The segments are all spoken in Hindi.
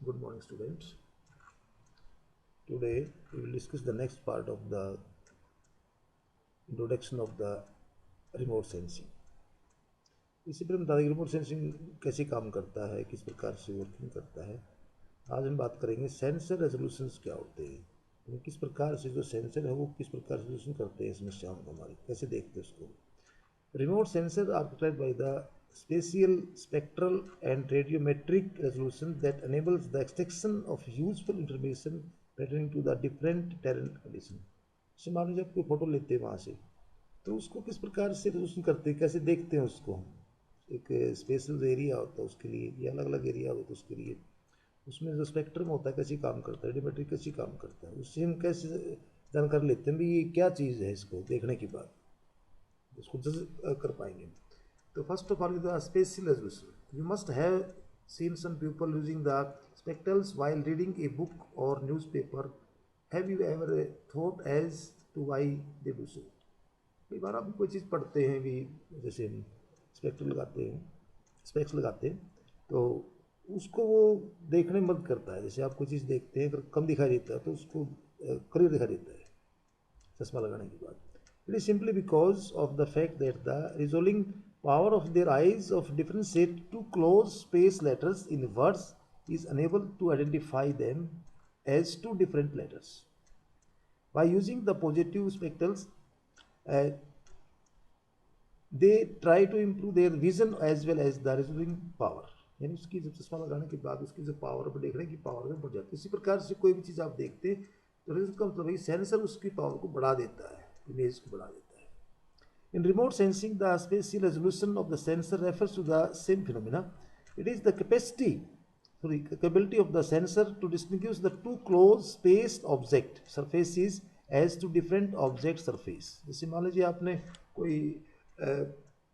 Good morning, students. Today we will discuss the next part of the introduction of the remote sensing. इसी पर हम बता देंगे रिमोट सेंसिंग कैसे काम करता है, किस प्रकार से वर्किंग करता है। आज हम बात करेंगे सेंसर रेजोल्यूशंस क्या होते हैं, यानी किस प्रकार से जो सेंसर है वो किस प्रकार रेजोल्यूशन करते हैं समस्याओं को, हमारी कैसे देखते हैं उसको। Remote sensor are characterized by the spatial, spectral and radiometric resolution that enables the extraction of useful information pertaining to the different terrain condition. जैसे मान लीजिए आप कोई फोटो लेते हैं वहाँ से, तो उसको किस प्रकार से रेजोल्यूशन करते हैं, कैसे देखते हैं उसको हम। एक स्पेशल एरिया होता है उसके लिए, या अलग अलग एरिया होता है उसके लिए, उसमें जो स्पेक्ट्रम होता है कैसे काम करता है, रेडियोमेट्रिक कैसे काम करता है, उससे हम कैसे जानकारी लेते हैं भी ये क्या चीज़ है, इसको देखने के बाद उसको जज कर पाएंगे। तो first of all the spatial resolution, you must have seen some people using the spectacles while reading a book और newspaper. Have you ever thought as to why they do so. कई बार आप कोई चीज़ पढ़ते हैं भी, जैसे हम स्पेक्ट्रल लगाते हैं, स्पेक्स लगाते हैं, तो उसको वो देखने में मदद करता है। जैसे आप कोई चीज़ देखते हैं, अगर कम दिखाई देता है तो उसको क्लियर दिखाई देता है चश्मा लगाने के बाद। It is simply because of the fact that the resolving power of their eyes of differentiate two close space letters in words is unable to identify them as two different letters. By using the positive spectrals, they try to improve their vision as well as the resolving power. यानी उसकी जब चश्मा लगाने के बाद उसकी जो पावर पर देखने की पावर में बढ़ जाती है। इसी प्रकार से कोई भी चीज़ आप देखते हैं तो इसका मतलब है सेंसर उसकी पावर को बढ़ा देता है, इमेज को बढ़ा देता है। In remote sensing, the spatial resolution of the sensor refers to the same phenomena. It is the capability of the sensor to distinguish the two close spaced object surfaces as two different object surface. जैसे मान लीजिए आपने कोई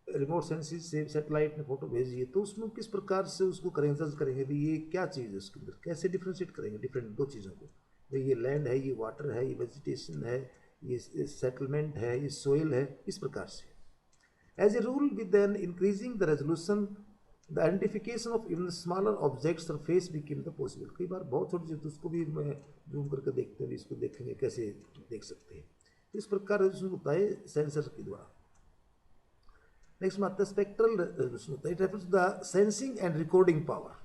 रिमोट सेंसिंग से सैटेलाइट ने फोटो भेजी है, तो उसमें किस प्रकार से उसको करेंगे, जज करेंगे भी ये क्या चीज़ है, उसके अंदर कैसे डिफ्रेंशिएट करेंगे डिफरेंट दो चीज़ों को, भाई ये लैंड है, ये वाटर है, ये वेजिटेशन है, ये सेटलमेंट है, ये सोइल है, इस प्रकार से। As a rule with an increasing the resolution the identification of even smaller object surface became the possible. कई बार बहुत छोटी चीज़ तो उसको भी मैं जूम करके देखते हैं, इसको देखेंगे कैसे देख सकते हैं। तो इस प्रकार रेजोल्यूशन होता है सेंसर के द्वारा। नेक्स्ट में आता है स्पेक्ट्रल रेजोल्यूशन होता है। It refers to the sensing and recording power.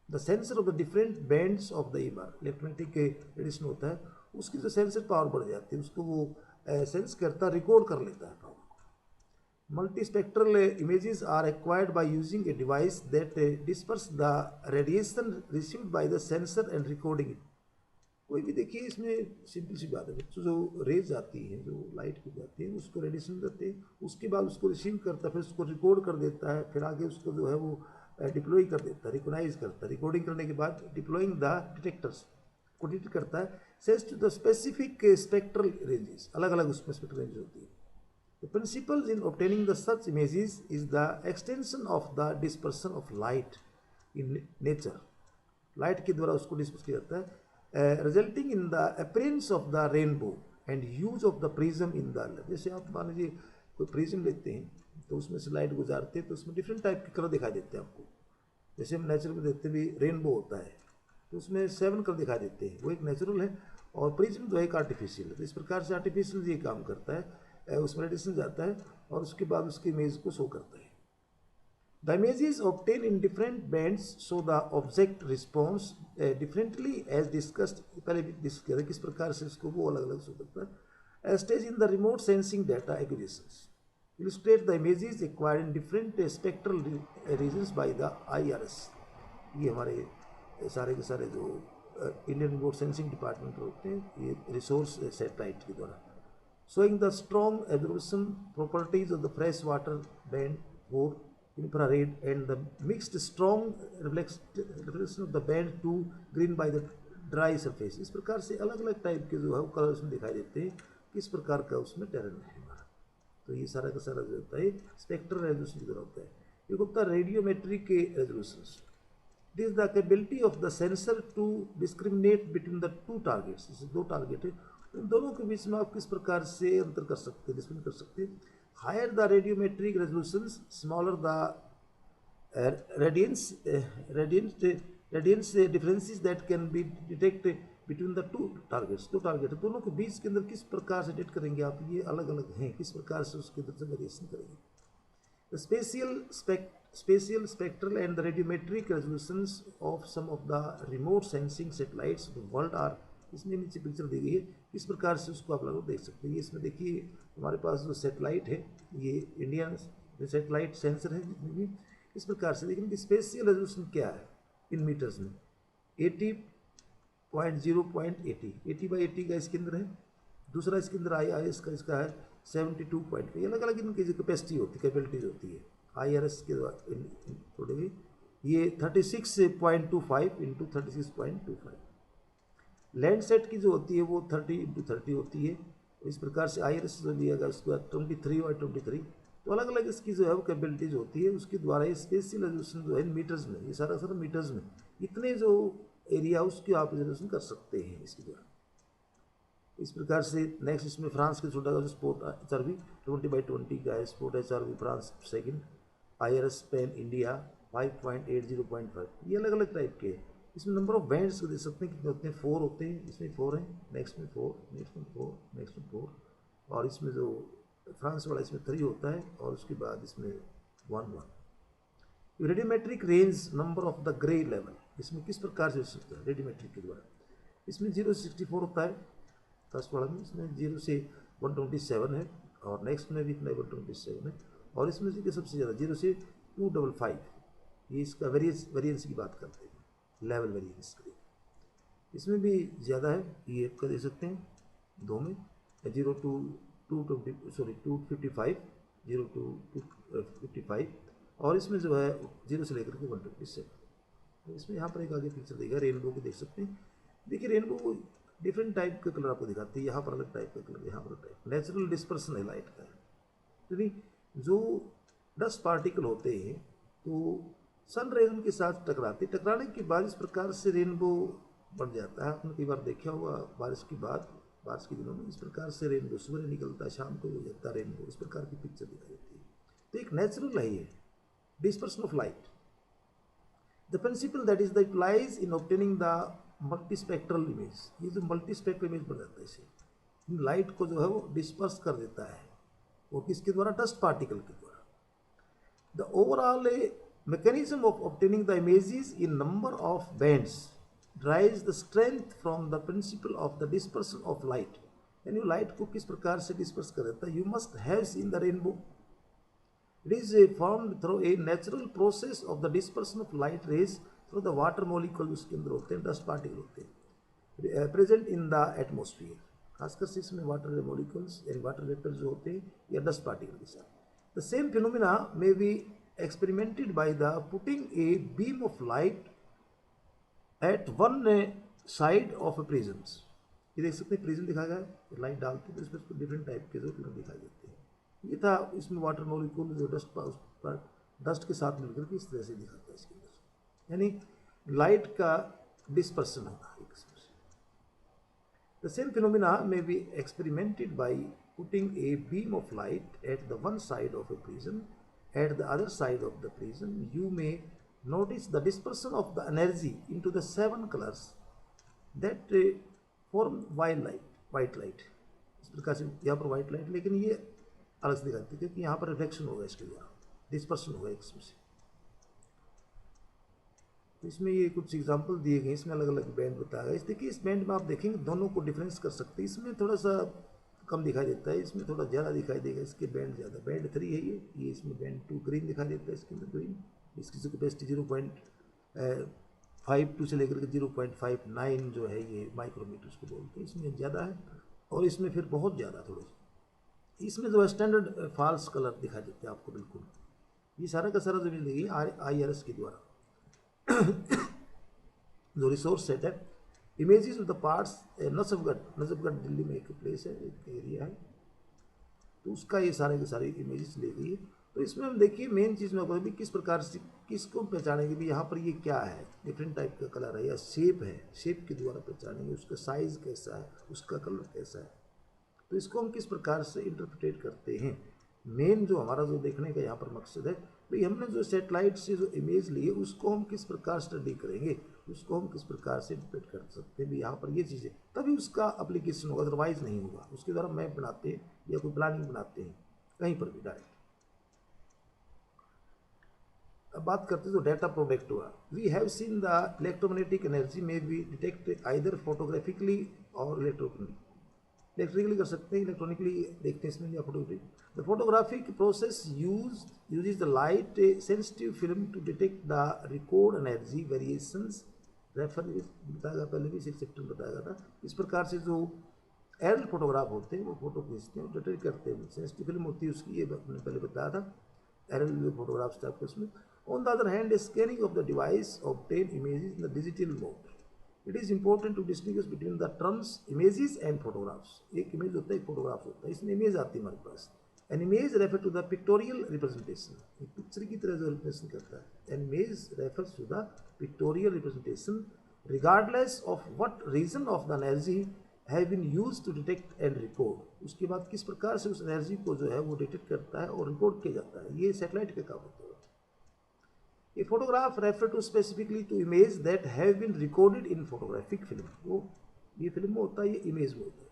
The sensor of the different bands of the ईमर, इलेक्ट्रोमैग्नेटिक रेडिएशन होता है, उसकी जो सेंसर पावर बढ़ जाती है, उसको वो सेंस करता, रिकॉर्ड कर लेता है पावर को। Multi spectral images are acquired by using a device that disperse the radiation received by the sensor and recording it. कोई भी देखिए इसमें सिंपल सी बात है, बच्चों जो रेज आती है, जो लाइट की जाती है, उसको रेडिएशन देते हैं, उसके बाद उसको रिसीव करता है, फिर उसको रिकॉर्ड कर देता है, फिर आगे उसको जो है वो डिप्लॉय कर देता है, रिकॉग्नाइज करता है। रिकॉर्डिंग करने के बाद डिप्लॉइंग द डिटेक्टर्स को डिटेक्ट करता है, sense to the specific spectral ranges, अलग अलग उसमें स्पेक्ट्रल रेंज होती है। The principle in obtaining the such images is the extension of the dispersion of light in nature. Light के द्वारा उसको डिस्पर्स किया जाता है, resulting in the appearance of the rainbow and use of the prism in the. जैसे आप मान लीजिए कोई प्रिज्म लेते हैं तो उसमें से लाइट गुजारते हैं तो उसमें डिफरेंट टाइप के कलर दिखाई देते हैं आपको। जैसे हम नेचुरल में देखते हैं भी रेनबो होता है तो उसमें 7 कलर दिखाई देते हैं, वो एक नेचुरल है, और प्रिज्म जो है एक आर्टिफिशियल है। तो इस प्रकार से आर्टिफिशियल ये काम करता है, उसमें रेडिएशन जाता है और उसके बाद उसकी इमेज को शो करता है। The images obtained in different bands show the object response differently as discussed। पहले भी डिस्कस किया था किस प्रकार से इसको वो अलग अलग शो करता है। As stage in the remote sensing data acquisitions illustrate the images acquired in different spectral regions by the IRS। ये हमारे सारे के सारे जो इंडियन रिमोट सेंसिंग डिपार्टमेंट होते हैं, ये रिसोर्स सैटेलाइट के द्वारा showing the strong absorption properties of the fresh water band for infrared and the mixed strong reflection of the band to green by the dry surface। इस प्रकार से अलग अलग टाइप के जो है वो कलर उसमें दिखाई देते हैं, किस प्रकार का उसमें टेरेन है हमारा। तो ये सारा का सारा जो होता है स्पेक्ट्रल रेजोल्यूशन की तरह होता है। एक होता है रेडियोमेट्रिक के resolution. It is the capability of the sensor to discriminate between the two targets. जैसे दो टारगेट है, इन दोनों के बीच में आप किस प्रकार से अंतर कर सकते हैं, डिस्क्रिमिनेट कर सकते हैं। Higher the radiometric resolution, smaller the radiance radiance differences that can be detect between the two targets, दो टारगेट दोनों के बीच के अंदर किस प्रकार से डिटेक्ट करेंगे आप, ये अलग अलग हैं, किस प्रकार से उसके अंदर से वेरिएशन करेंगे। The spatial, spectral and the radiometric resolutions of some of the remote sensing satellites of the world are, इसमें नीचे पिक्चर दी गई है, इस प्रकार से उसको आप लोग देख सकते हैं। इसमें देखिए हमारे पास जो सेटेलाइट है, ये इंडियन सेटेलाइट सेंसर है जितने भी, इस प्रकार से देखिए कि स्पेशियल रेजोल्यूशन क्या है इन मीटर्स में, 80.0.80, 80/80 का इसके अंदर है। दूसरा इसके अंदर IRS का इसका है 72.5, अलग अलग इनकी जो कैपेसिटी होती है, कैपेबिलिटीज होती है। IRS के थोड़े भी ये 36.25 इंटू 36.25। लैंडसेट की जो होती है वो 30x30 होती है। इस प्रकार से IRS जो लिया गया उसके बाद 23 और 23, तो अलग अलग इसकी जो है वो कैपेबिलिटीज होती है। उसके द्वारा ये स्पेशियल रेजोल्यूशन जो है मीटर्स में, ये सारा मीटर्स में, इतने जो एरिया उसकी आप रेजोल्यूशन कर सकते हैं इसके द्वारा। इस प्रकार से नेक्स्ट इसमें फ्रांस के छोटा का जो स्पोर्ट HRV 20/20 का है, sport HRV France second, IRS Spain India 5.80.5, ये अलग अलग टाइप के हैं। इसमें नंबर ऑफ बैंड्स देख सकते हैं कितने होते हैं, 4 होते हैं, इसमें 4 हैं, नेक्स्ट में 4, नेक्स्ट में 4, नेक्स्ट में 4, और इसमें जो फ्रांस वाला इसमें 3 होता है, और उसके बाद इसमें 1. Radiometric range number of the grey level, इसमें किस प्रकार से सकते हैं रेडियोमेट्रिक के द्वारा। इसमें 0 से 64 होता है फर्स्ट वाला में, इसमें 0 से 127 है, और नेक्स्ट में भी इतना 127 है, और इसमें से सबसे ज़्यादा 0 से 255, ये इसका वेरिएंस की बात करते हैं, लेवल वेरिएंस के। इसमें भी ज़्यादा है, ये आपका देख सकते हैं 2 में 0 to 255, 0 to 255, और इसमें जो है 0 से लेकर के 127। तो इसमें यहाँ पर एक आगे पिक्चर देगा रेनबो को देख सकते हैं। देखिए रेनबो डिफरेंट टाइप का कलर आपको दिखाती है, यहाँ पर अलग टाइप का कलर, यहाँ पर टाइप नेचुरल डिस्पर्सन है लाइट का। यानी जो डस्ट पार्टिकल होते हैं तो सन रेज उनके साथ टकराने के बाद इस प्रकार से रेनबो बन जाता है। आपने कई बार देखा होगा बारिश के बाद, बारिश के दिनों में इस प्रकार से रेनबो सुबह निकलता है, शाम को हो जाता है रेनबो, इस प्रकार की पिक्चर दिखाई देती है। तो एक नेचुरल है ये dispersion of light. The principle that is that lies in obtaining the multispectral image, ये जो multispectral image बन जाता है इसे लाइट को जो है वो डिस्पर्स कर देता है, वो किसके द्वारा, डस्ट पार्टिकल के द्वारा। The overall mechanism of obtaining the images in number of bands derives the strength from the principle of the dispersion of light, यानी लाइट को किस प्रकार से डिस्पर्स कर देता है। You must have seen the rainbow. It is formed through a natural process of the dispersion of light rays through the water molecules, उसके अंदर होते हैं, डस्ट पार्टिकल होते हैं प्रेजेंट इन द एटमोसफियर, खासकर से इसमें वाटर मोलिकुल्स यानी वाटर वेपर जो होते हैं या डस्ट पार्टिकल के साथ। The same phenomena may be experimented by the putting a beam of light at one side of A prisms, ये देख सकते हैं प्रिज्म दिखाया गया है, लाइट डालते हैं तो इसमें डिफरेंट टाइप के जो दिखाई देते हैं। ये था इसमें वाटर मॉलिक्यूल जो डस्ट के साथ मिलकर के इस तरह से दिखाता है इसके अंदर, यानी लाइट का डिस्पर्सन होना एक किस्म से। The same phenomena may be experimented by putting a beam of light at the one side of A prism, at the other side of the prism you may notice the dispersion of the energy into the 7 colours that form white light. इस प्रकार से यहाँ पर वाइट लाइट, लेकिन ये अलग से दिखाती है क्योंकि यहाँ पर रिफ्लेक्शन होगा, इसके द्वारा डिस्पर्सन होगा एक किस्म से। तो इसमें ये कुछ एग्जांपल दिए गए, इसमें अलग अलग बैंड बताया गया। इस देखिए इस बैंड में आप देखेंगे दोनों को डिफरेंस कर सकते हैं, इसमें थोड़ा सा कम दिखाई देता है, इसमें थोड़ा ज़्यादा दिखाई देगा, इसके बैंड ज़्यादा, बैंड 3 है ये इसमें बैंड 2 ग्रीन दिखाई देता है, इसके अंदर ग्रीन, इसकी कैपेसिटी 0.52 से लेकर के 0.59 जो है ये माइक्रोमीटर उसको बोलते हैं, इसमें ज़्यादा है, और इसमें फिर बहुत ज़्यादा थोड़ी सी इसमें जो स्टैंडर्ड फॉल्स कलर दिखाई देते हैं आपको बिल्कुल। ये सारा का सारा जो मिलेगी IRS के द्वारा जो रिसोर्स सेट है, images of the parts, Najafgarh Delhi में एक प्लेस है, एक एरिया है, तो उसका ये सारे के सारे इमेजेस ले गई है। तो इसमें हम देखिए मेन चीज़ में आपको भी किस प्रकार से किसको पहचानेंगे भी यहाँ पर ये क्या है, डिफरेंट टाइप का कलर है या शेप है, शेप के द्वारा पहचानेंगे, उसका साइज़ कैसा है, उसका कलर कैसा है, तो इसको हम किस प्रकार से इंटरप्रिटेट करते हैं। मेन जो हमारा जो देखने का यहाँ पर मकसद है भाई, हमने जो सेटेलाइट से जो इमेज ली है उसको हम किस प्रकार स्टडी करेंगे, उसको हम किस प्रकार से इंटरप्रेट कर सकते हैं भी यहाँ पर ये चीज़ें, तभी उसका अप्लीकेशन होगा, अदरवाइज नहीं होगा। उसके द्वारा मैप बनाते हैं या कोई प्लानिंग बनाते हैं कहीं पर भी डायरेक्ट। अब बात करते हैं तो डाटा प्रोडक्ट हुआ। We have seen the electromagnetic energy में बी डिटेक्ट आइदर फोटोग्राफिकली और इलेक्ट्रिकली कर सकते हैं, इलेक्ट्रॉनिकली देखते हैं इसमें या photography. The photographic process use the light sensitive film to detect the record energy variations. Refer बताएगा, पहले भी 6 चैप्टर बताया था। इस प्रकार से जो एरल फोटोग्राफ होते हैं वो फोटो खींचते हैं, डिटेक्ट करते हैं। सेंसिटिव फिल्म होती है उसकी, ये मैंने पहले बताया था, एरल फोटोग्राफ्स टाइप के उसमें। On the other hand, scanning of the device obtain images in the digital mode. It is important to distinguish between the terms images and photographs. एक इमेज होता है, एक फोटोग्राफ होता है। इसमें इमेज आती है हमारे पास। An image refers to the pictorial representation. एक पिक्चर की तरह जो रिप्रेजेंट करता है। An image refers to the pictorial representation regardless of what region of the energy have been used to detect and record. उसके बाद किस प्रकार से उस एनर्जी को जो है वो डिटेक्ट करता है और रिकॉर्ड किया जाता है, ये सैटेलाइट का काम होता है। A photograph refer to specifically to image that have been recorded in photographic film. वो ये फिल्म में होता है, ये इमेज में होता है।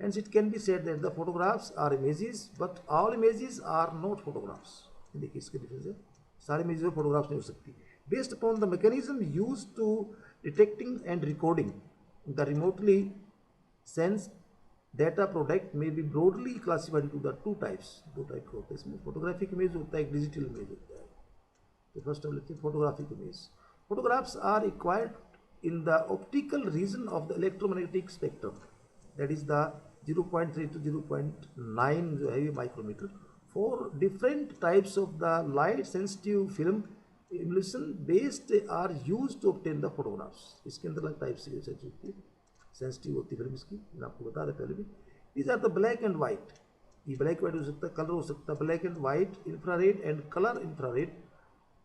Hence it can be said that the photographs are images, but all images are not photographs. देखिए इसके डिफरेंस है, सारे इमेज फोटोग्राफ्स नहीं हो सकती। Based upon the mechanism used to detecting and recording the remotely sensed data product may be broadly classified into the two types. दो टाइप का होता है इसमें, फोटोग्राफिक इमेज होता है, एक डिजिटल इमेज होता है। तो फर्स्ट ऑफ लेते हैं photographic image. Photographs are required in the optical region of the electromagnetic spectrum, that is the 0.3 to 0.9 जो है ये micrometer, for different types of the light sensitive film emulsion based are use to obtain the photographs. इसके अंदर अलग टाइप से होती है, सेंसिटिव होती है फिल्म इसकी, मैंने आपको बता दें पहले भी। These are the black and white, ये ब्लैक वाइट हो सकता है, कलर हो सकता है, black and white, infrared and colour infrared.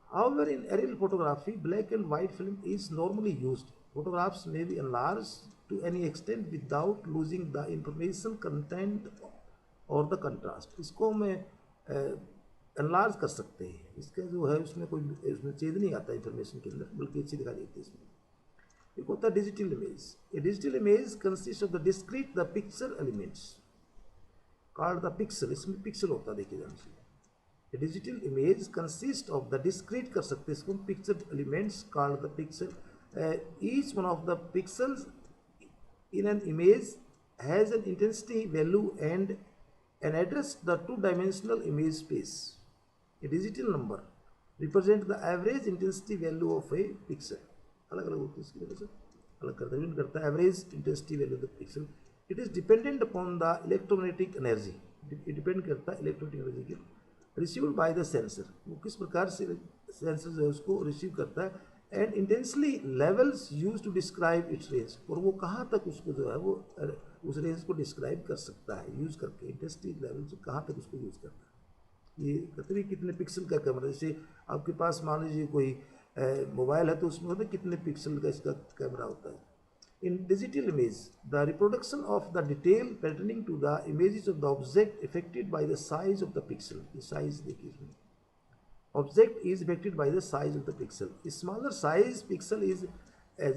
However, in aerial photography, black and white film is normally used. Photographs may be enlarged to any extent without losing the information content or the contrast. इसको मैं enlarge कर सकते हैं, इसका जो है उसमें कोई उसमें छेद नहीं आता इंफॉर्मेशन के अंदर, बल्कि अच्छी दिखाई देती है इसमें। एक होता है digital image. A digital image consist of the discrete the pixel elements called the pixel. इसमें पिक्सल होता है, देखिए ध्यान से। A digital image consists of the discrete कर सकते हैं इसको pixel elements called the pixel. Each one of the pixels in an image has an intensity value and an address the two-dimensional image space. A digital number represents the average intensity value of a pixel. अलग अलग होती है इसकी वजह से, अलग करता है average intensity value of the pixel. It is dependent upon the electromagnetic energy, depend करता है इलेक्ट्रोमैग्नेटिक एनर्जी की रिसीव्ड बाय द सेंसर, वो किस प्रकार से सेंसर जो है उसको रिसीव करता है। And intensely levels use to describe its range, और वो कहाँ तक उसको जो है वो उस रेंज को डिस्क्राइब कर सकता है यूज़ करके, इंटेंसिटी लेवल से कहाँ तक उसको यूज़ करता है। ये कहते हैं कितने पिक्सल का कैमरा, जैसे आपके पास मान लीजिए कोई मोबाइल है तो उसमें होता है कितने पिक्सल का इसका कैमरा होता है। In digital image, the reproduction of the detail pertaining to the images of the object affected by the size of the pixel. The size देखिए इसमें, object is affected by the size of the pixel. A smaller size pixel is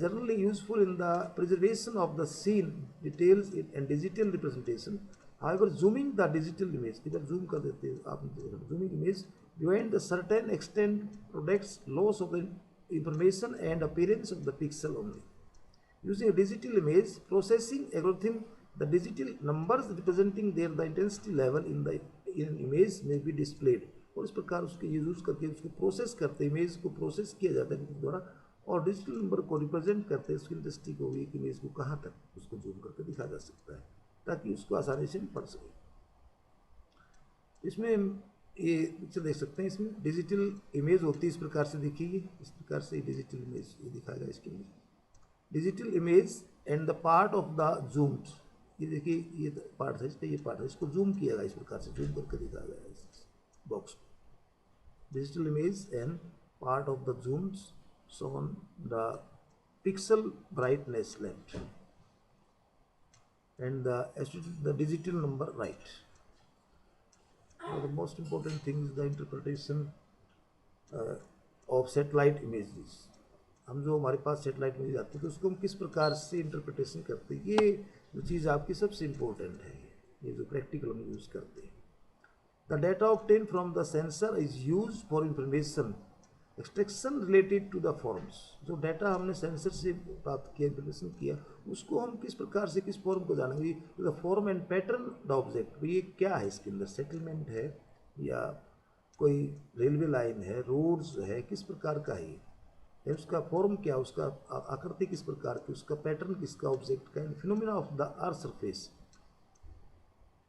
generally useful in the preservation of the scene details and digital representation. However, zooming the digital image, इधर zoom कर देते हैं आप, zooming image beyond a certain extent products loss of the information and appearance of the pixel only. Using a digital image processing algorithm, the digital numbers representing the intensity level in an image may be displayed. और इस प्रकार उसके यूज करके उसको प्रोसेस करते, इमेज को प्रोसेस किया जाता है कंप्यूटर द्वारा, और डिजिटल नंबर को रिप्रेजेंट करते हैं उसकी इंटेंसिटी को, एक इमेज को कहाँ तक उसको जूम करके दिखाया जा सकता है ताकि उसको आसानी से पढ़ सके। इसमें ये पिक्चर देख सकते हैं, इसमें डिजिटल इमेज होती है इस प्रकार से, देखिए इस प्रकार से डिजिटल इमेज ये दिखाएगा इसके अंदर। Digital image and the part of the zoomed, ये देखिए ये पार्ट है इसका, ये पार्ट है, इसको जूम किया गया इस प्रकार से, जूम करके दिखाया गया है इस बॉक्स को। Digital image and part of the zoomed shown the pixel brightness left and the digital number right. The most important thing is the interpretation of satellite images. हम जो हमारे पास सेटेलाइट मिल जाती है तो उसको हम किस प्रकार से इंटरप्रिटेशन करते हैं, ये जो चीज़ आपकी सबसे इम्पोर्टेंट है, ये जो प्रैक्टिकल हम यूज़ करते हैं। The data obtain from the sensor is use for information extraction related to the forms. जो डाटा हमने सेंसर से प्राप्त किया, इंफॉर्मेशन किया, उसको हम किस प्रकार से किस फॉर्म को जानेंगे, the form and pattern the object. ये क्या है, इसके अंदर सेटलमेंट है या कोई रेलवे लाइन है, रोड्स है, किस प्रकार का है, उसका फॉर्म क्या, उसका आकृति किस प्रकार की, उसका पैटर्न किसका ऑब्जेक्ट का, and phenomena of the earth surface.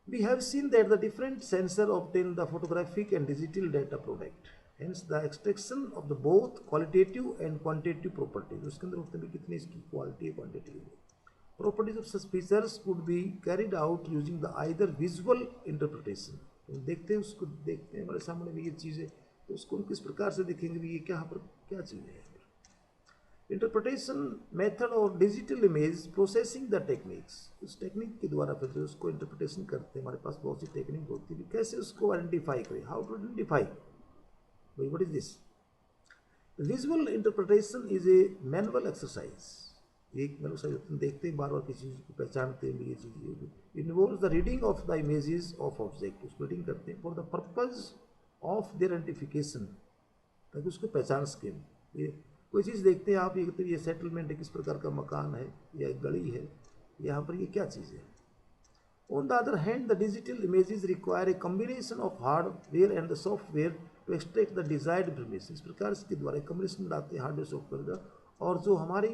We have seen that the different sensor obtain the photographic and digital data product. Hence the extraction of the both qualitative and quantitative properties. उसके अंदर होते हैं कितनी इसकी क्वालिटी है, क्वांटिटी है। Properties of such features could be carried out using the either visual interpretation. तो देखते हैं, उसको देखते हैं, हमारे सामने भी ये चीज़ है, तो उसको हम किस प्रकार से देखेंगे भी ये क्या पर क्या चीज़ है। इंटरप्रिटेशन मेथड और digital image processing the techniques. उस टेक्निक के द्वारा फिर उसको इंटरप्रिटेशन करते हैं, हमारे पास बहुत सी टेक्निक होती है, कैसे उसको आइडेंटिफाई करें, हाउ टू आइडेंटिफाई, भाई what is this. Visual interpretation is a manual exercise. एक मैनुअल एक्सरसाइज, देखते हैं बार बार किसी चीज़ को पहचानते हैं, ये चीज़ involves the reading of the images of object. उसको रीडिंग करते हैं for the purpose of their identification, ताकि उसको पहचान सकें। ये कोई चीज़ देखते हैं आप, ये सेटलमेंट है, किस प्रकार का मकान है या एक गली है, यहाँ पर ये क्या चीज़ है। On the other hand the digital images require a combination of hardware and the software to extract the desired information. इस प्रकार इसके द्वारा कॉम्बिनेशन बनाते हैं हार्डवेयर सॉफ्टवेयर का, और जो हमारी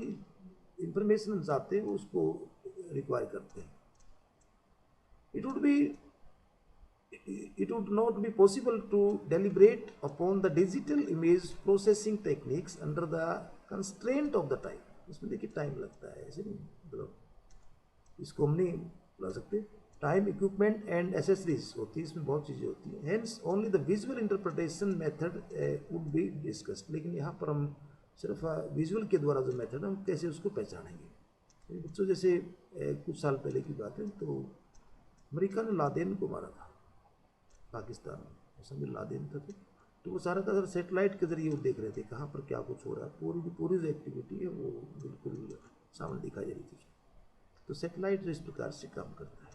इंफॉर्मेशन हम चाहते हैं उसको रिक्वायर करते हैं। It would not be possible to deliberate upon the digital image processing techniques under the constraint of the time. इसमें देखिए टाइम लगता है, ऐसे नहीं, मतलब इसको हम नहीं ला सकते। टाइम, इक्विपमेंट एंड एसेसरीज होती है, इसमें बहुत चीज़ें होती हैं। Hence only the visual interpretation method would be discussed. लेकिन यहाँ पर हम सिर्फ विजुअल के द्वारा जो मेथड हम कैसे उसको पहचानेंगे। बच्चों जैसे कुछ साल पहले की बात है, तो अमेरिका ने लादेन को मारा था पाकिस्तान में, उसमें लादेन था, तो वो सारा का सारा सेटेलाइट के जरिए वो देख रहे थे कहाँ पर क्या कुछ हो रहा है, पूरी की पूरी जो एक्टिविटी है वो बिल्कुल सामने दिखाई दे रही थी। तो सेटेलाइट इस प्रकार से काम करता है।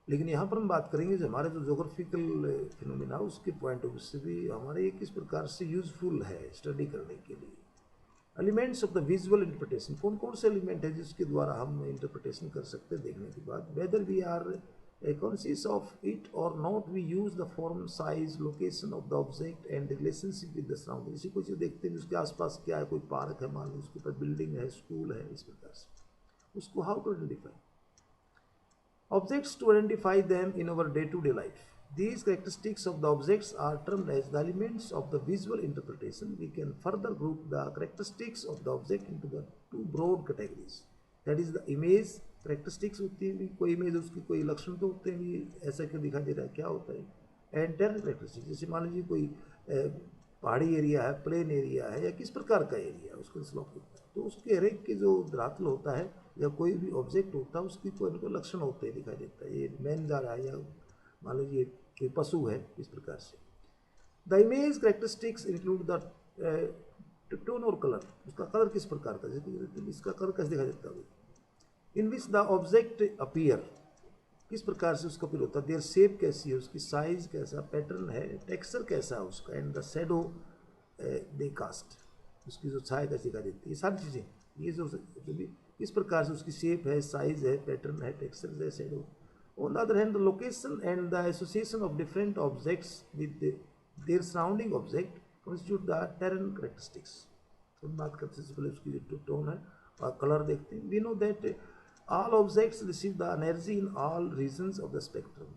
लेकिन यहाँ पर हम बात करेंगे जो हमारे जो जोग्राफिकल फिनोमिना उसके पॉइंट ऑफ व्यू से भी हमारे ये किस प्रकार से यूजफुल है स्टडी करने के लिए। Elements of the visual interpretation, कौन कौन से एलिमेंट है जिसके द्वारा हम इंटरप्रिटेशन कर सकते हैं देखने के बाद। Whether we are conscious of it or not, we use the form, size, location of the object and the relationship with the surrounding। इसी को चीज़ देखते हैं उसके आसपास क्या है, कोई पार्क है मान लो, उसके ऊपर बिल्डिंग है, स्कूल है, इस प्रकार से उसको how to identify objects, to identify them in our day-to-day life. These characteristics of the objects are termed as the elements of the visual interpretation. We can further group the characteristics of the object into the two broad categories, that is the image characteristics होती है, कोई इमेज उसकी कोई लक्षण तो होते हैं भी, ऐसा क्यों दिखाई दे रहा है, क्या होता है। एंड टेरर करेक्टरिस्टिक्स, जैसे मान लीजिए कोई पहाड़ी एरिया है, प्लेन एरिया है, या किस प्रकार का एरिया है उसको स्लोप होता है, तो उसके हर एक के जो धरातल होता है या कोई भी ऑब्जेक्ट होता है उसकी कोई ना कोई लक्षण होते हैं, दिखाई देता है, ये मैन जा रहा है या मान लीजिए कोई पशु है, इस प्रकार से। The image characteristics include the tone और कलर, उसका कलर किस प्रकार का, जैसे इसका कलर कैसे दिखाई देता है, इन विच द ऑब्जेक्ट अपीयर, किस प्रकार से उसका अपीयर होता है, देयर शेप कैसी है, उसकी साइज कैसा, पैटर्न है, टेक्सचर कैसा है उसका, and the shadow they cast, उसकी जो छाया कैसी दिखाई देती है, ये सारी चीज़ें, ये जो भी किस प्रकार से उसकी शेप है, साइज है, पैटर्न है, टेक्सचर है, shadow. On the other hand the location and the association of different objects with their surrounding object constitute the terrain characteristics. तो बात करते हैं पहले उसकी जो टोन है और कलर देखते हैं। We know that all objects receive the energy in all regions of the spectrum।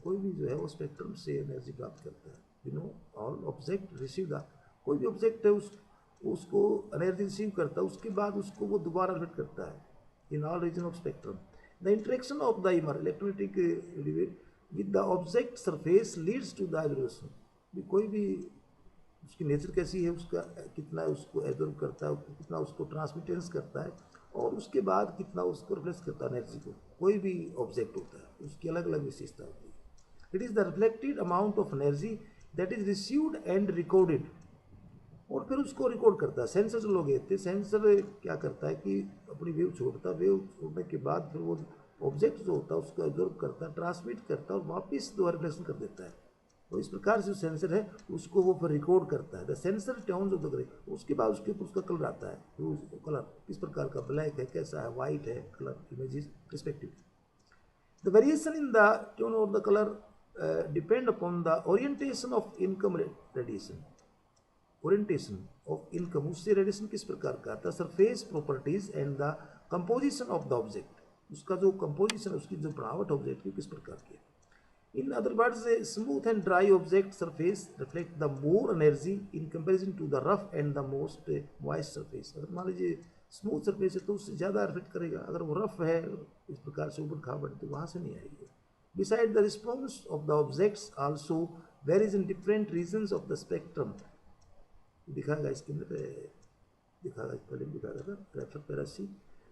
कोई भी जो है वो स्पेक्ट्रम से एनर्जी प्राप्त करता है। you know all object receive the, कोई भी ऑब्जेक्ट है उसको एनर्जी रिसीव करता है, उसके बाद उसको वो दोबारा रिपीट करता है in all region of spectrum. The interaction of the electromagnetic with the object surface leads to the absorption. कोई भी उसकी नेचर कैसी है, उसका कितना उसको एब्जॉर्ब करता है, कितना उसको ट्रांसमिटेंस करता है, और उसके बाद कितना उसको रिफ्लेक्ट करता है एनर्जी को। कोई भी ऑब्जेक्ट होता है उसकी अलग अलग विशेषता होती है। It is the reflected amount of energy that is received and recorded और फिर उसको रिकॉर्ड करता है। सेंसर जो लोग थे, सेंसर क्या करता है कि अपनी वेव छोड़ता है, वेव छोड़ने के बाद फिर वो ऑब्जेक्ट जो होता है उसको ऑब्जर्व करता है, ट्रांसमिट करता है और वापस दोबारा रिफ्लेक्शन कर देता है। तो इस प्रकार से जो सेंसर है उसको वो फिर रिकॉर्ड करता है। The sensor turns of the grey, उसके बाद उसके ऊपर उसका कलर आता है, तो कलर किस प्रकार का, ब्लैक है, कैसा है, वाइट है, colour images respective. The variation in the tone और the colour depend upon the orientation of income radiation. Orientation of income, उससे रेडिएशन किस प्रकार का आता है, surface properties and the composition of the object, उसका जो कंपोजिशन, उसकी जो बनावट ऑब्जेक्ट की किस प्रकार की है। In other words, a smooth and dry object surface reflect the more energy in comparison to the rough and the most moist surface. अगर मान लीजिए स्मूथ सरफेस है तो उससे ज़्यादा रिफ्लेक्ट करेगा, अगर वो रफ है इस प्रकार से ऊपर खाबड़ तो वहाँ से नहीं आएगी। Besides, the response of the objects also varies in different regions of the spectrum. दिखाएगा इसके अंदर, दिखाएगा पहले दिखाएगा था refer पैरासी।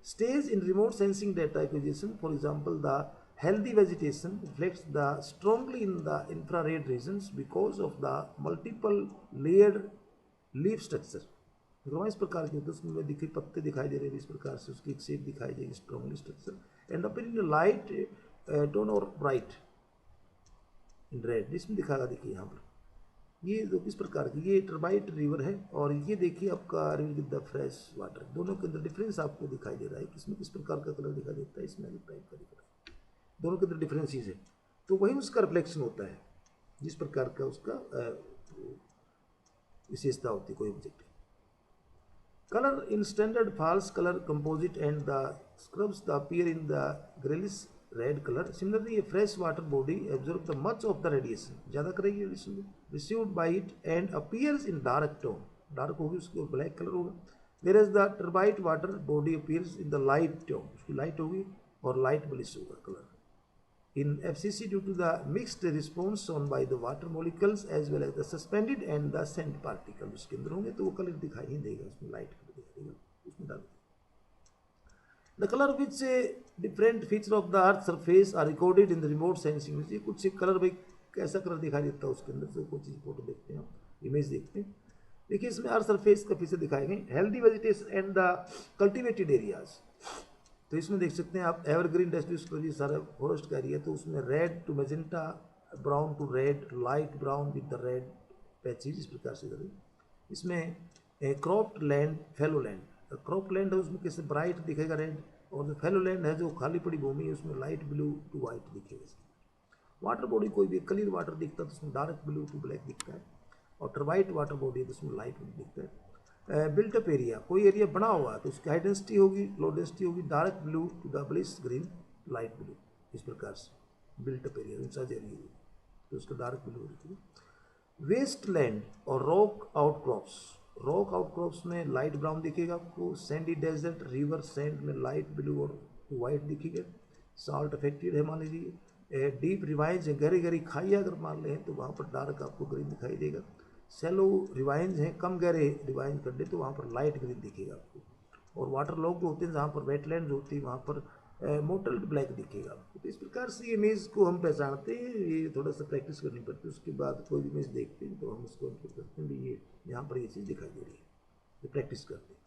Stage in remote sensing data acquisition, for example, the healthy vegetation reflects the strongly in the infrared regions because of the multiple layered leaf structure. इस प्रकार के उसमें दिखे पत्ते दिखाई दे रहे हैं, इस प्रकार से उसकी एक शेप दिखाई देगी, strongly structure and up in light tone और ब्राइट इन रेड, इसमें दिखाएगा। देखिए यहाँ पर ये जो किस प्रकार की, ये टर्बाइट रिवर है और ये देखिए आपका river with the fresh water, दोनों के अंदर डिफरेंस आपको दिखाई दे रहा है, किसमें किस प्रकार का कलर दिखाई देता है, इसमें अलग टाइप का दिख रहा है, दोनों के अंदर डिफरेंसेस है, तो वही उसका रिफ्लेक्शन होता है जिस प्रकार का उसका विशेषता होती है कोई object. Colour in standard false colour composite and the scrubs the appear in the greyish red colour. Similarly a fresh water body absorb the much of the radiation, ज़्यादा करेगी radiation received by it and appears in dark tone, dark होगी उसकी और ब्लैक कलर होगा। Whereas the turbid water body appears in the light tone, उसकी लाइट होगी और लाइट ब्लिश होगा colour. In FCC, due to the mixed response shown by the water molecules as well as the suspended and the scent particles, उसके अंदर होंगे तो वो कलर दिखाई नहीं देगा, उसमें लाइट कलर दिखाई देगा, उसमें डाल the color which different feature of the earth surface are recorded in the remote sensing। ये कुछ कलर भाई कैसा कलर दिखाई देता है उसके अंदर से, कोई चीज़ फोटो देखते हैं, इमेज देखते हैं। देखिए इसमें अर्थ सरफेस का फीचर दिखाए गए, healthy vegetation and the cultivated areas, तो इसमें देख सकते हैं आप एवरग्रीन डेस्टिस सारा फॉरेस्ट का एरिया, तो उसमें red to magenta, brown to red, light brown with the red patches, इस प्रकार से करें। इसमें cropped land, fallow land, crop land है उसमें कैसे ब्राइट दिखेगा रेड, और जो फेलो लैंड है जो खाली पड़ी भूमि है उसमें लाइट ब्लू टू वाइट दिखेगा। वाटर बॉडी कोई भी क्लियर वाटर दिखता है तो उसमें डार्क ब्लू टू ब्लैक दिखता है, और टर्बाइट वाटर बॉडी है तो उसमें लाइट ब्लू दिखता है। बिल्टअप एरिया, कोई एरिया बना हुआ है तो उसकी हाई डेंसिटी होगी, लो डेंसिटी होगी, dark blue to the bluish green, light blue, इस प्रकार से बिल्टअप एरिया इंचार्ज एरिया होगी तो उसका डार्क ब्लू होती है। वेस्ट लैंड और रॉक आउटक्रॉप्स, रॉक आउटक्रॉप्स में लाइट ब्राउन दिखेगा आपको, सैंडी डेजर्ट रिवर सैंड में लाइट ब्लू और वाइट दिखेगा। साल्ट अफेक्टेड है मान लीजिए, डीप रिवाइंस गहरी गहरी खाई अगर मान लें तो वहाँ पर डार्क आपको ग्रीन दिखाई देगा। सेलो रिवाइंस हैं, कम गहरे रिवाइंस कर दे तो वहाँ पर लाइट ग्रीन दिखेगा आपको, और वाटर लॉक होते हैं जहाँ पर वेटलैंड होती है वहाँ पर मोटल्ड ब्लैक दिखेगा आपको। तो इस प्रकार से इमेज को हम पहचानते हैं, ये थोड़ा सा प्रैक्टिस करनी पड़ती है, उसके बाद कोई भी इमेज देखते हैं तो हम उसको इंटरप्रेट करते हैं भी ये यहाँ पर ये चीज़ दिखाई दे रही है, ये प्रैक्टिस करते हैं।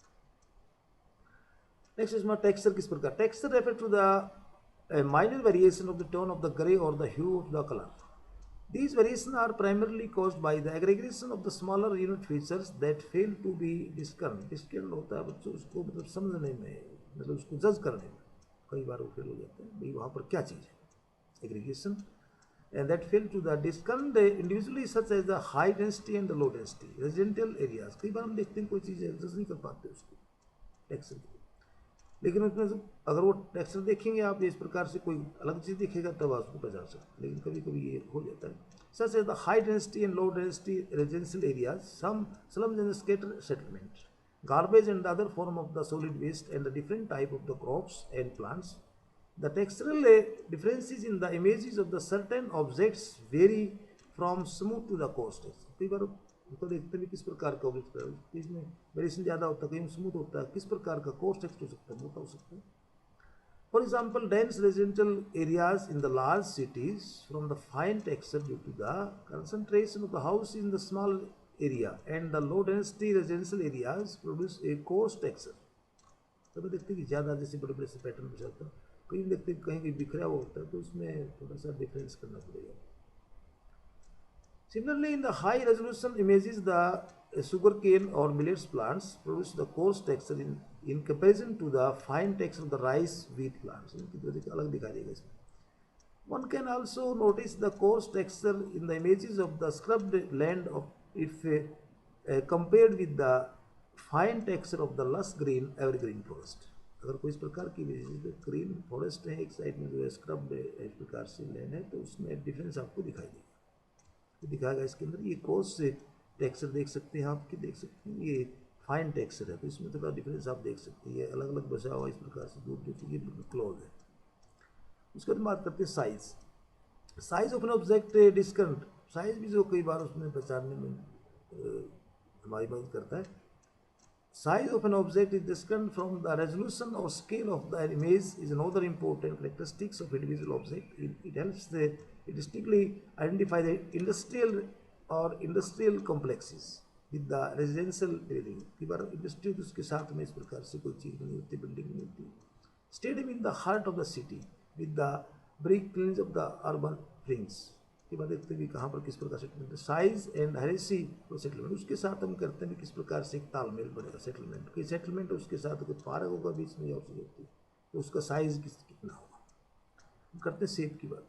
नेक्स्ट इसमें टेक्सचर किस प्रकार, texture refer to the minor variation of the tone of the grey और the hue of the colour. These variations are primarily caused by the aggregation of the smaller unit features that fail to be discerned। डिस्कर्न होता है बच्चों उसको मतलब समझने में, मतलब उसको जज करने में कई बार वो फेल हो जाते हैं भाई वहाँ पर क्या चीज़ है, aggregation and that fail to the discern individually such as the high density and the low density residential areas। कई बार हम देखते हैं कोई चीज़ जज नहीं कर पाते उसको टेक्सचर की, लेकिन उसमें अगर वो टेक्सचर देखेंगे आप इस प्रकार से कोई अलग चीज़ दिखेगा तब आप उसको पहचान सकते, लेकिन कभी कभी ये हो जाता है। Such as the high density and low density residential areas, some slums and scatter settlement, garbage and other form of the solid waste and the different type of the crops and plants. The textural differences in the images of the certain objects vary from smooth to the कोस्ट। कई बार उनको देखते भी किस प्रकार का ऑब्जेक्ट है, इसमें वेरिएशन ज़्यादा होता है, कहीं स्मूथ होता है, किस प्रकार का कोस्ट टेक्स्ट हो सकता है, मोटा हो सकता है। For example dense residential areas in the large cities from the fine texture due to the concentration of the house in the small area and the low density residential areas produce a coarse texture. तो मैं देखते हैं कि ज़्यादा जैसे बड़े बड़े से पैटर्न में जाता है, कहीं देखते हैं कहीं बिखरा हुआ होता है, तो उसमें थोड़ा सा डिफरेंस करना पड़ेगा. Similarly, in the high resolution images, the sugarcane or millets plants produce the coarse texture in comparison to the fine texture of the rice wheat plants. इनकी तो देखिए अलग दिखाई देगा इसमें. One can also notice the coarse texture in the images of the scrubbed land of if compared with the fine texture of the lush green evergreen forest. अगर कोई इस प्रकार की ग्रीन फॉरेस्ट है एक साइड में जो है स्क्रब्ड इस प्रकार से लैंड है, तो उसमें डिफरेंस आपको दिखाई देगा. दिखाएगा इसके अंदर ये कोर्स से टेक्सचर देख सकते हैं, आपके देख सकते हैं ये फाइन टेक्सचर है, तो इसमें थोड़ा डिफरेंस आप देख सकते हैं. ये अलग अलग बचा हुआ इस प्रकार से दूर देखिए, ये बिल्कुल क्लोज है. उसके बाद बात करते हैं size. Size of an object discerned. Size भी जो कई बार उसमें पहचानने में हमारी मदद करता है. Size of an object is distinct from the resolution or scale of the image is another important characteristics of individual object. It helps it distinctly identify the industrial complexes with the residential building. कई बार इंडस्ट्री उसके साथ में इस प्रकार से कोई चीज़ नहीं होती, बिल्डिंग नहीं होती. Stadium in the heart of the city with the brick kilns of the urban rings. के बाद देखते हैं कि कहाँ पर किस प्रकार settlement. Size and heresy settlement उसके साथ हम करते हैं कि किस प्रकार से एक तालमेल बनेगा सेटलमेंट. कि सेटलमेंट उसके साथ कुछ पार्क होगा बीच में या उसकी होती है, तो उसका साइज कितना होगा. हम करते हैं शेप की बात.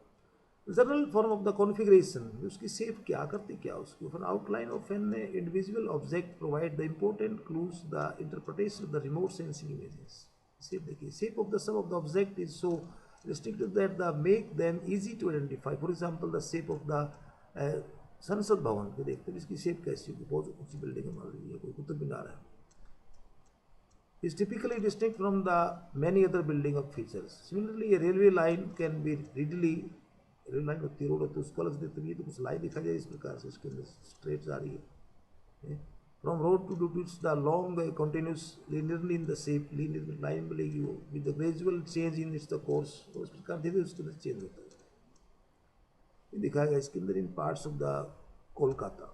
General form of the configuration, उसकी शेप क्या करती क्या उसकी. For outline of an individual object provide the important clues the interpretation of the remote sensing images. Shape देखिए, shape of the some of the object is so restricted that the make them easy to identify. For example, the shape of the संसद भवन को देखते हैं इसकी शेप कैसी होगी. बहुत ऊंची बिल्डिंग है, मान लीजिए कोई कुतुब मीनार है. is typically distinct from the many other building of features. Similarly, a railway line can be readily railway line होती है, रोड होती है, उसको अलग से देखते हैं. तो कुछ लाइन दिखाई जाए इस प्रकार से, इसके अंदर स्ट्रेट जा रही है. From road to it's the long continuous linearly in the shape, linear line मिलेगी वो with the gradual change in its the course. तो इस प्रकार धीरे उसके अंदर चेंज होता है. ये दिखाएगा इसके अंदर इन पार्ट्स ऑफ द कोलकाता.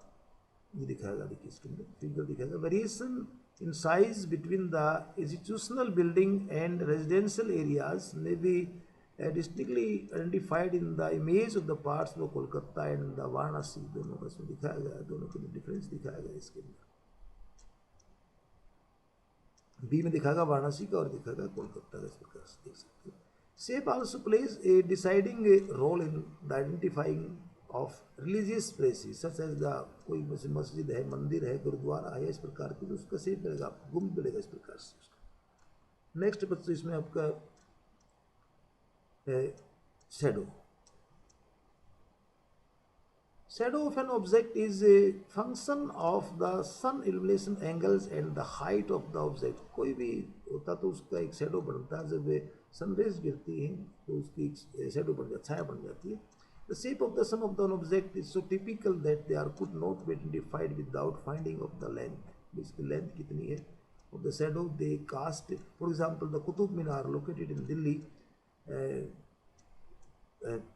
ये दिखाएगा, देखिए इसके अंदर फिगर दिखाएगा. Variation in size between the institutional building and residential areas may be distinctly identified in the image of the parts of Kolkata and the Varanasi. दोनों का इसमें दिखाया गया, दोनों के डिफरेंस दिखाया गया इसके अंदर. बी में दिखाएगा वाराणसी का और दिखाएगा कोलकाता का, इस प्रकार से देख सकते हैं. Shape also plays a deciding role in the identifying of religious places such as the कोई मस्जिद है, मंदिर है, गुरुद्वारा है, इस प्रकार की, तो उसका शेप मिलेगा, गुम्बद मिलेगा इस प्रकार से उसका. नेक्स्ट बच्चों इसमें आपका shadow. Shadow of an object is a function of the sun illumination angles and the height of the object. कोई भी होता तो उसका एक शैडो बनता है. जब सनरेज गिरती है तो उसकी एक शैडो बन जाती, छाया बन जाती है. The shape of the sum of the object is so typical that they are could not be identified without finding of the length. इसकी length कितनी है of the shadow they cast. For example, the Qutub Minar located in Delhi,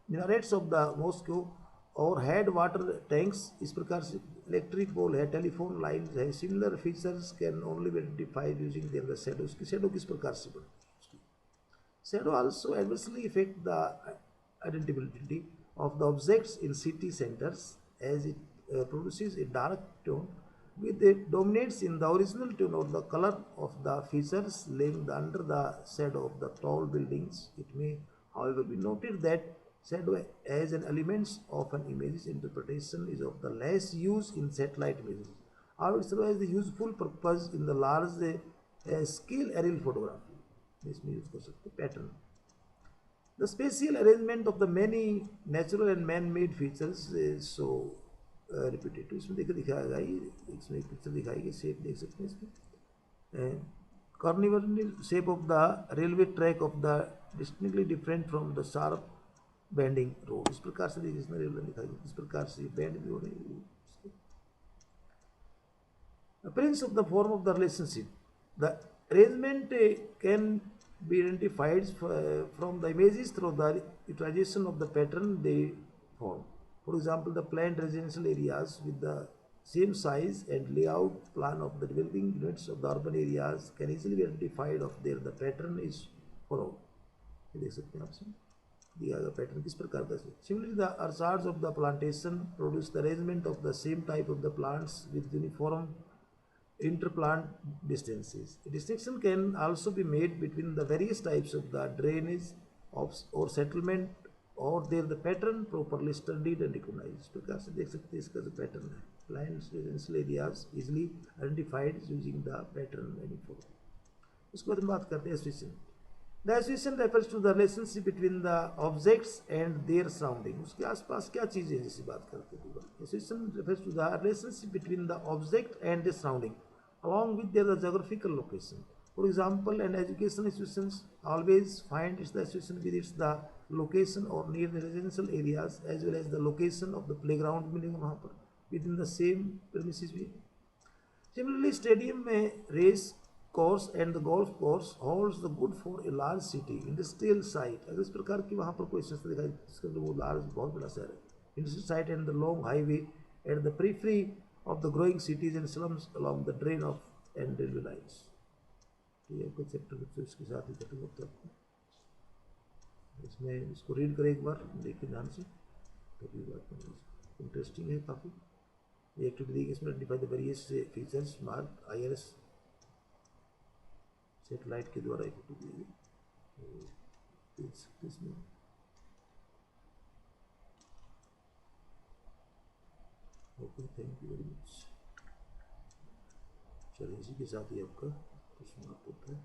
minarets of the mosque और हेड वाटर टैंक्स, इस प्रकार से इलेक्ट्रिक पोल है, टेलीफोन लाइन है. Similar features can only be identified using their shadow. उसकी शैडो किस प्रकार से बनती है. Shadow also adversely effect the identifiability of the objects in city centres as it produces a dark tone with it dominates in the original tone or the color of the features laying under the shadow of the tall buildings. It may, however, be noted that shadow as an element of an image's interpretation is of the less use in satellite images. However, it serves the useful purpose in the large scale aerial photography. इसमें यूज कर सकते हैं. Pattern. The spatial arrangement of the many natural and man-made features is so repetitive. इसमें देखिए दिखाएगा ही, इसमें एक पिक्चर दिखाएगी, शेप देख सकते हैं इसमें. Carnival shape of the railway track of the distinctly different from the sharp bending road. इस प्रकार से देखिए इसमें रेलवे दिखाई, इस प्रकार से बैंड भी हो रही है. Appearance of the form of the relationship. The arrangement can be identified from the images through the utilization of the pattern they form. For example the planned residential areas with the same size and layout plan of the developing units of the urban areas can easily be identified of there the pattern is followed. ये देख सकते हैं आपसे दिया गया पैटर्न किस प्रकार का है. Similarly, the orchards of the plantation produce the arrangement of the same type of the plants with uniform interplant distances. A distinction can also be made between the various types of the drainage of or settlement or there the pattern properly studied and recognized. इस प्रकार से देख सकते हैं इसका जो पैटर्न है. Lands residential areas easily identified using the pattern uniform. उसके बाद हम बात करते हैं association. The association refers to the relationship between the objects and their surrounding. उसके आसपास क्या चीज़ें हैं जिसकी बात करते हैं. Association refers to the relationship between the object and the surrounding, along with their geographical location. For example, an education institutions always find its the association with its the location or near the residential areas as well as the location of the playground मिलेगा वहाँ पर within the same premises भी. Similarly, stadium में race course and the golf course holds the good for a large city industrial site. अगर इस प्रकार की वहाँ पर कोई संस्था दिखाई जिसके अंदर वो large बहुत बड़ा शहर है, industrial site and the long highway and the periphery of the growing cities and slums along the drain of and railway lines. तो ये आपका चैप्टर बच्चों इसके साथ ही खत्म होता है. इसमें इसको रीड करें एक बार, देखिए ध्यान से, तभी बात इंटरेस्टिंग है काफ़ी. ये एक्टिविटी देखिए इसमें identify the various features mark IRS satellite के द्वारा एक्टिविटी दी गई. इसमें okay, thank you very much. चलिए इसी के साथ ही आपका प्रश्न होता है.